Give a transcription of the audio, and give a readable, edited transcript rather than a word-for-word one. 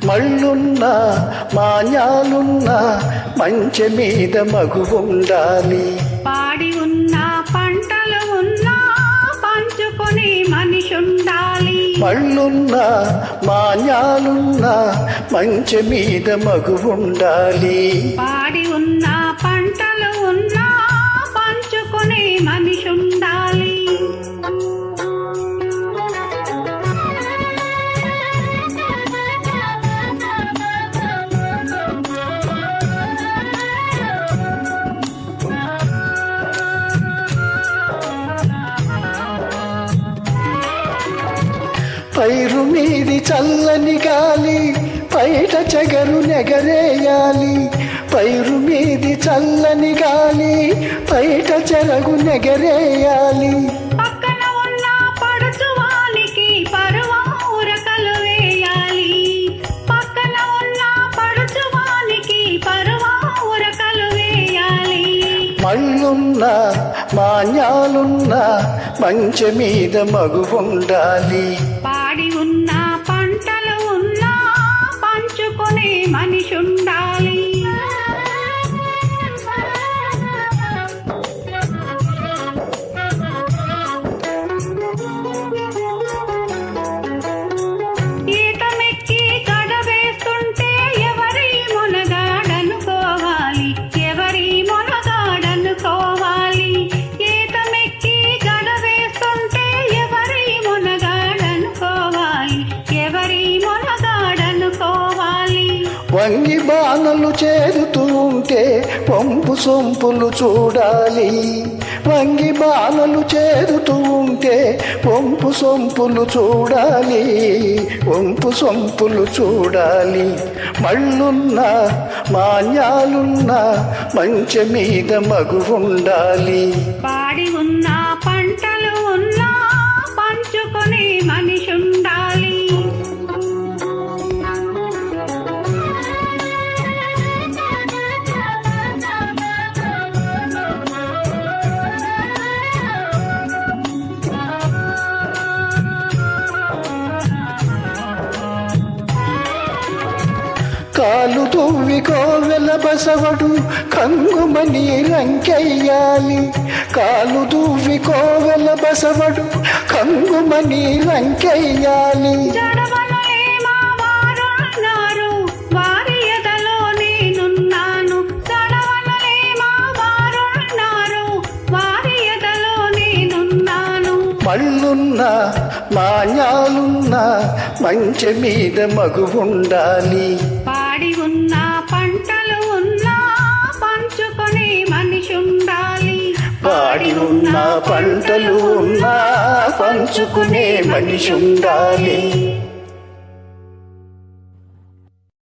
మళ్ళున్నా మాన్యాలున్నా మంచె మీద మగువుండాలి. పాడి ఉన్నా పంటలు ఉన్నా పంచుకొని మనిషుండాలి. మళ్ళున్నా మాన్యాలున్నా మంచె మీద మగువుండాలి. పాడి ఉన్నా పంటలు ఉన్నా పంచుకొని మనిషుండాలి. పైరు మీది చల్లని గాలి పైట చెగరు నెగరేయాలి. పైరు మీది చల్లని గాలి పైట చెరగు నెగరేయాలి. పక్కన ఉన్న పడుచువానికి పరువా ఉరకలు వేయాలి. పక్కన ఉన్న పడుచువానికి పరువా ఉరకలు వేయాలి. మళ్ళున్నా మాన్యాలున్నా మంచె మీద మగువుండాలి. పాడి ఉన్న పంటలు ఉన్నా పంచుకొని మనిషుండాలి. ఈతమెక్కి గడవేస్తుంటే ఎవరి మునగాడనుకోవాలి. ఎవరి మునగాడనుకోవాలి. ఈతమెక్కి గడవేస్తుంటే ఎవరి మునగాడనుకోవాలి. ఎవరి మునగాడనుకోవాలి. వంగి బాణలు చేరుతూ ఉంటే వంపు సొంపులు చూడాలి. వంగి బాణలు చేరుతూ ఉంటే వంపు సొంపులు చూడాలి. వంపు సొంపులు చూడాలి. మళ్ళున్నా మాన్యాలున్నా మంచె మీద మగువుండాలి. పాడి ఉన్న పంటలు ఉన్నా పంచుకొని మనిషుండాలి. కాలు దువ్వి కోవెల బసవడు కంగుమని రంకెయ్యాలి. కాలు దువ్వి కోవెల బసవడు కంగుమని రంకెయ్యాలి. జడవలే మా వారున్నారు వారి ఎదలో నేనున్నాను. జడవలే మా వారున్నారు వారి ఎదలో నేనున్నాను. మళ్ళున్నా మాన్యాలున్నా మంచె మీద మగువుండాలి. పాడి ఉన్న పంటలు ఉన్నా పంచుకొని మనిషుండాలి. పాడి ఉన్న పంటలు ఉన్నా పంచుకునే మనిషుండాలి.